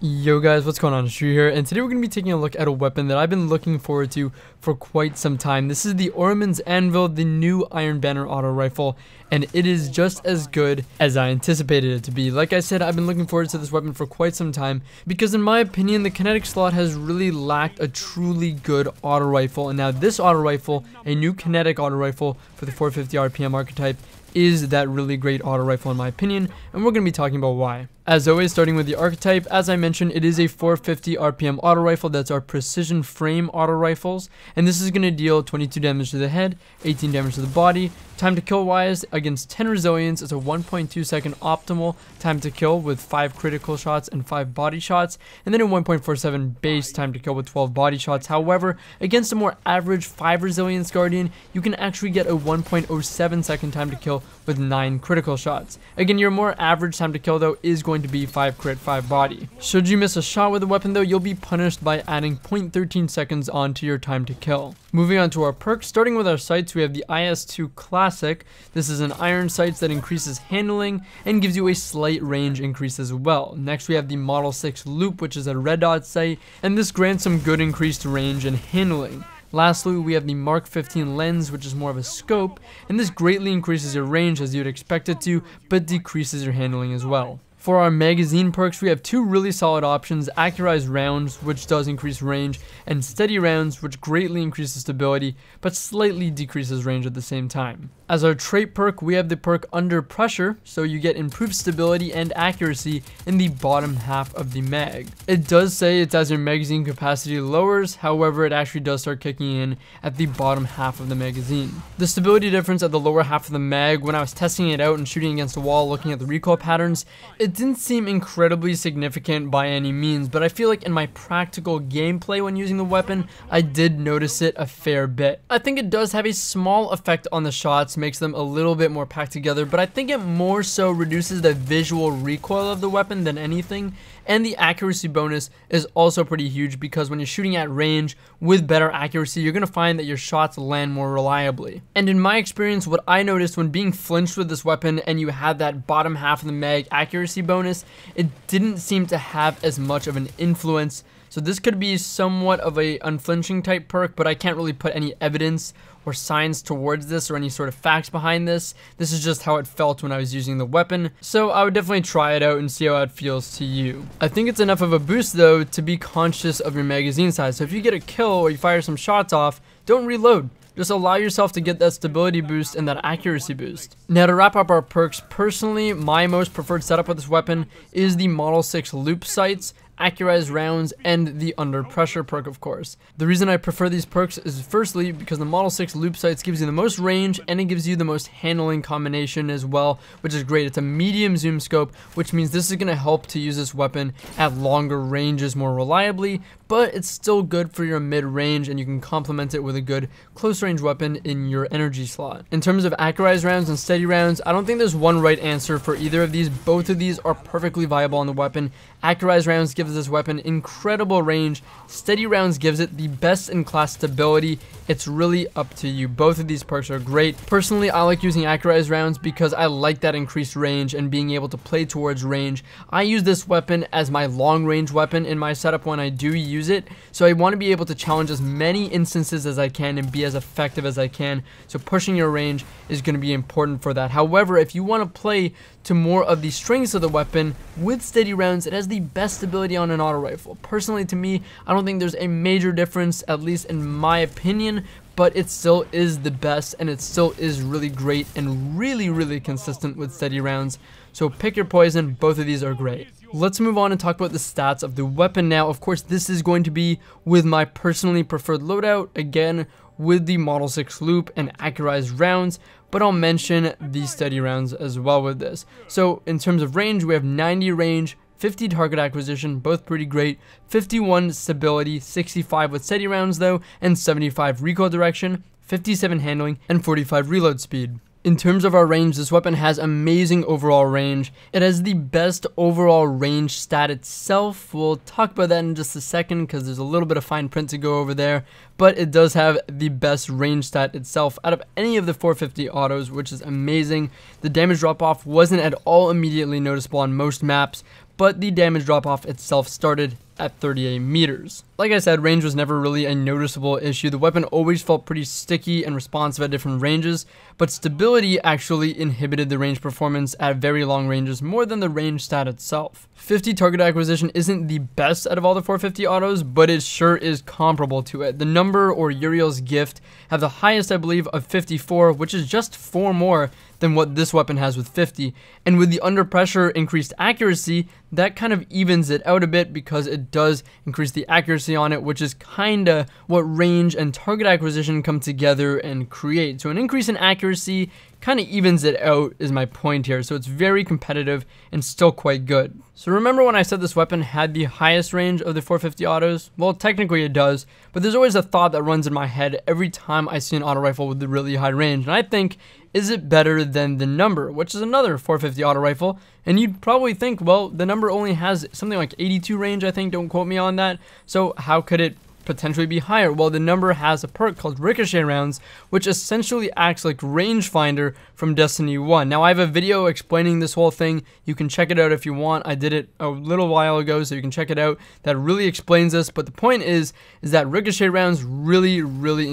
Yo guys, what's going on? It's Drew here, and today we're going to be taking a look at a weapon that I've been looking forward to for quite some time. This is the Orimund's Anvil, the new Iron Banner auto rifle, and it is just as good as I anticipated it to be. Like I said, I've been looking forward to this weapon for quite some time, because in my opinion, the Kinetic slot has really lacked a truly good auto rifle, and now this auto rifle, a new Kinetic auto rifle for the 450 RPM Archetype, is that really great auto rifle in my opinion, and we're going to be talking about why. As always, starting with the Archetype, as I mentioned, it is a 450 RPM auto rifle. That's our precision frame auto rifles, and this is going to deal 22 damage to the head, 18 damage to the body. Time to kill wise, against 10 resilience, it's a 1.2 second optimal time to kill with 5 critical shots and 5 body shots, and then a 1.47 base time to kill with 12 body shots. However, against a more average 5 resilience guardian, you can actually get a 1.07 second time to kill with 9 critical shots. Again, your more average time to kill though is going to be 5 crit, 5 body. Should you miss a shot with the weapon though, you'll be punished by adding 0.13 seconds onto your time to kill. Moving on to our perks, starting with our sights, we have the IS-2 Classic. This is an iron sights that increases handling and gives you a slight range increase as well. Next we have the Model 6 Loop, which is a red dot sight, and this grants some good increased range and handling. Lastly, we have the Mark 15 lens, which is more of a scope, and this greatly increases your range as you'd expect it to, but decreases your handling as well. For our magazine perks, we have 2 really solid options: Accurized Rounds, which does increase range, and Steady Rounds, which greatly increases stability, but slightly decreases range at the same time. As our trait perk, we have the perk Under Pressure, so you get improved stability and accuracy in the bottom half of the mag. It does say it's as your magazine capacity lowers, however it actually does start kicking in at the bottom half of the magazine. The stability difference at the lower half of the mag, when I was testing it out and shooting against a wall looking at the recoil patterns, it didn't seem incredibly significant by any means, but I feel like in my practical gameplay when using the weapon, I did notice it a fair bit. I think it does have a small effect on the shots, makes them a little bit more packed together, but I think it more so reduces the visual recoil of the weapon than anything. And the accuracy bonus is also pretty huge, because when you're shooting at range with better accuracy, you're going to find that your shots land more reliably. And in my experience, what I noticed when being flinched with this weapon and you had that bottom half of the mag accuracy bonus, it didn't seem to have as much of an influence. So this could be somewhat of a unflinching type perk, but I can't really put any evidence or signs towards this or any sort of facts behind this. This is just how it felt when I was using the weapon, so I would definitely try it out and see how it feels to you. I think it's enough of a boost though to be conscious of your magazine size. So if you get a kill or you fire some shots off, don't reload. Just allow yourself to get that stability boost and that accuracy boost. Now to wrap up our perks, personally, my most preferred setup with this weapon is the Model 6 Loop sights, Accurized Rounds, and the Under Pressure perk, of course. The reason I prefer these perks is firstly because the Model 6 Loop sights gives you the most range and it gives you the most handling combination as well, which is great. It's a medium zoom scope, which means this is going to help to use this weapon at longer ranges more reliably, but it's still good for your mid-range, and you can complement it with a good close-range weapon in your energy slot. In terms of Accurized Rounds and Steady Rounds, I don't think there's one right answer for either of these. Both of these are perfectly viable on the weapon. Accurized Rounds gives this weapon incredible range. Steady Rounds gives it the best-in-class stability. It's really up to you. Both of these perks are great. Personally, I like using Accurized Rounds because I like that increased range and being able to play towards range. I use this weapon as my long-range weapon in my setup when I do use it, so I want to be able to challenge as many instances as I can and be as effective as I can, so pushing your range is going to be important for that. However, if you want to play to more of the strengths of the weapon, with Steady Rounds, it has the best stability on an auto rifle. Personally, to me, I don't think there's a major difference, at least in my opinion, but it still is the best, and it still is really great and really consistent with Steady Rounds. So pick your poison. Both of these are great. Let's move on and talk about the stats of the weapon now. Of course, this is going to be with my personally preferred loadout, again with the Model 6 Loop and Accurized Rounds, but I'll mention the Steady Rounds as well with this. So in terms of range, we have 90 range, 50 target acquisition, both pretty great, 51 stability, 65 with Steady Rounds though, and 75 recoil direction, 57 handling, and 45 reload speed. In terms of our range, this weapon has amazing overall range. It has the best overall range stat itself. We'll talk about that in just a second because there's a little bit of fine print to go over there. But it does have the best range stat itself out of any of the 450 autos, which is amazing. The damage drop off wasn't at all immediately noticeable on most maps, but the damage drop off itself started at 38 meters. Like I said, range was never really a noticeable issue. The weapon always felt pretty sticky and responsive at different ranges, but stability actually inhibited the range performance at very long ranges more than the range stat itself. 50 target acquisition isn't the best out of all the 450 autos, but it sure is comparable to it. The Number or Uriel's Gift have the highest, I believe, of 54, which is just 4 more than what this weapon has with 50. And with the under pressure increased accuracy, that kind of evens it out a bit because it does increase the accuracy on it, which is kinda what range and target acquisition come together and create. So an increase in accuracy kind of evens it out is my point here. So it's very competitive and still quite good. So remember when I said this weapon had the highest range of the 450 autos? Well, technically it does, but there's always a thought that runs in my head every time I see an auto rifle with a really high range. And I think, is it better than the Number, which is another 450 auto rifle? And you'd probably think, well, the Number only has something like 82 range, I think, don't quote me on that. So how could it potentially be higher? Well, the Number has a perk called Ricochet Rounds, which essentially acts like rangefinder from Destiny 1. Now, I have a video explaining this whole thing. You can check it out if you want. I did it a little while ago, so you can check it out. That really explains this, but the point is that Ricochet Rounds really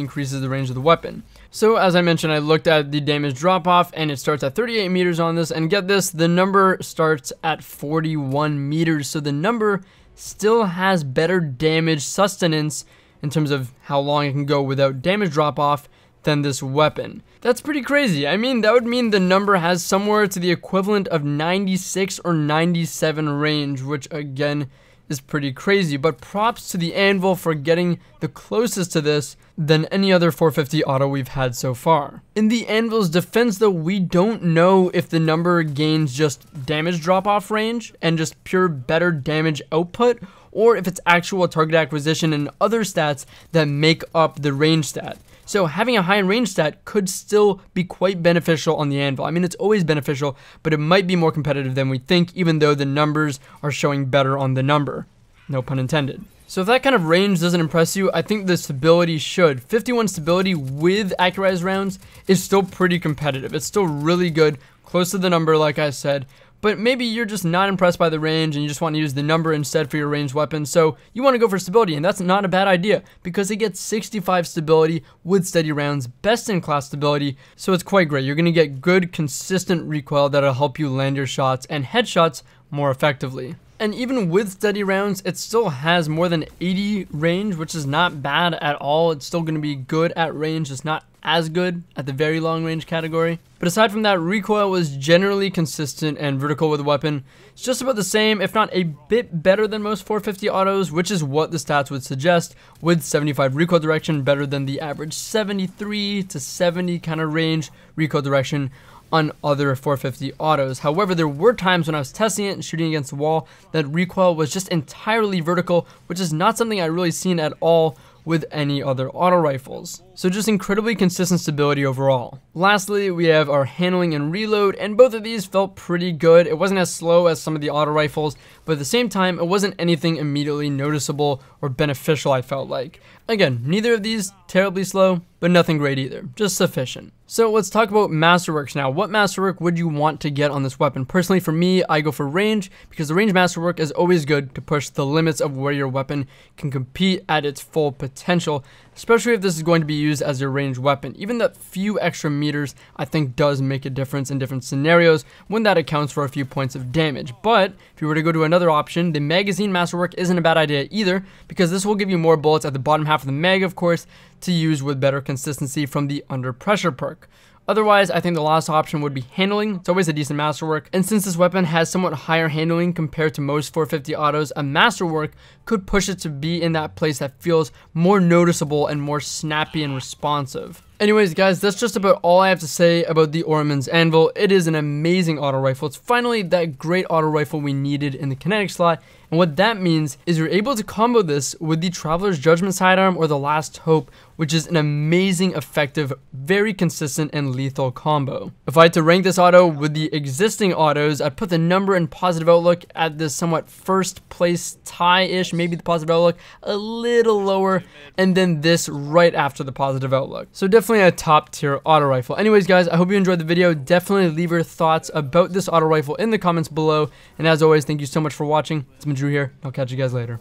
increases the range of the weapon. So as I mentioned, I looked at the damage drop off and it starts at 38 meters on this, and get this, the Number starts at 41 meters. So the Number still has better damage sustenance in terms of how long it can go without damage drop off than this weapon. That's pretty crazy. I mean, that would mean the Number has somewhere to the equivalent of 96 or 97 range, which again is pretty crazy, but props to the Anvil for getting the closest to this than any other 450 auto we've had so far. In the Anvil's defense though, we don't know if the Number gains just damage drop off range and just pure better damage output, or if it's actual target acquisition and other stats that make up the range stat. So having a high range stat could still be quite beneficial on the Anvil. I mean, it's always beneficial, but it might be more competitive than we think, even though the numbers are showing better on the Number. No pun intended. So if that kind of range doesn't impress you, I think the stability should. 51 stability with accurized rounds is still pretty competitive. It's still really good, close to the Number like I said, but maybe you're just not impressed by the range and you just want to use the Number instead for your ranged weapon, so you want to go for stability, and that's not a bad idea because it gets 65 stability with steady rounds, best in class stability, so it's quite great. You're going to get good consistent recoil that'll help you land your shots and headshots more effectively. And even with steady rounds, it still has more than 80 range, which is not bad at all. It's still going to be good at range, it's not as good at the very long range category. But aside from that, recoil was generally consistent and vertical with the weapon. It's just about the same, if not a bit better than most 450 autos, which is what the stats would suggest, with 75 recoil direction, better than the average 73 to 70 kind of range recoil direction on other 450 autos. However, there were times when I was testing it and shooting against the wall that recoil was just entirely vertical, which is not something I've really seen at all with any other auto rifles. So just incredibly consistent stability overall. Lastly, we have our handling and reload, and both of these felt pretty good. It wasn't as slow as some of the auto rifles, but at the same time, it wasn't anything immediately noticeable or beneficial, I felt like. Again, neither of these terribly slow, but nothing great either, just sufficient. So let's talk about Masterworks now. What Masterwork would you want to get on this weapon? Personally, for me, I go for range, because the range Masterwork is always good to push the limits of where your weapon can compete at its full potential, especially if this is going to be used as your ranged weapon. Even that few extra meters, I think, does make a difference in different scenarios when that accounts for a few points of damage. But if you were to go to another option, the magazine Masterwork isn't a bad idea either, because this will give you more bullets at the bottom half of the mag, of course, to use with better consistency from the under pressure perk. Otherwise, I think the last option would be handling. It's always a decent Masterwork, and since this weapon has somewhat higher handling compared to most 450 autos, a Masterwork could push it to be in that place that feels more noticeable and more snappy and responsive. Anyways, guys, that's just about all I have to say about the Orimund's Anvil. It is an amazing auto rifle. It's finally that great auto rifle we needed in the Kinetic slot, and what that means is you're able to combo this with the Traveler's Judgment sidearm or the Last Hope, which is an amazing, effective, very consistent, and lethal combo. If I had to rank this auto with the existing autos, I'd put the Number and Positive Outlook at this somewhat first place tie-ish, maybe the Positive Outlook a little lower, and then this right after the Positive Outlook. So definitely definitely a top tier auto rifle. Anyways, guys, I hope you enjoyed the video. Definitely leave your thoughts about this auto rifle in the comments below. And as always, thank you so much for watching. It's been Drew here. I'll catch you guys later.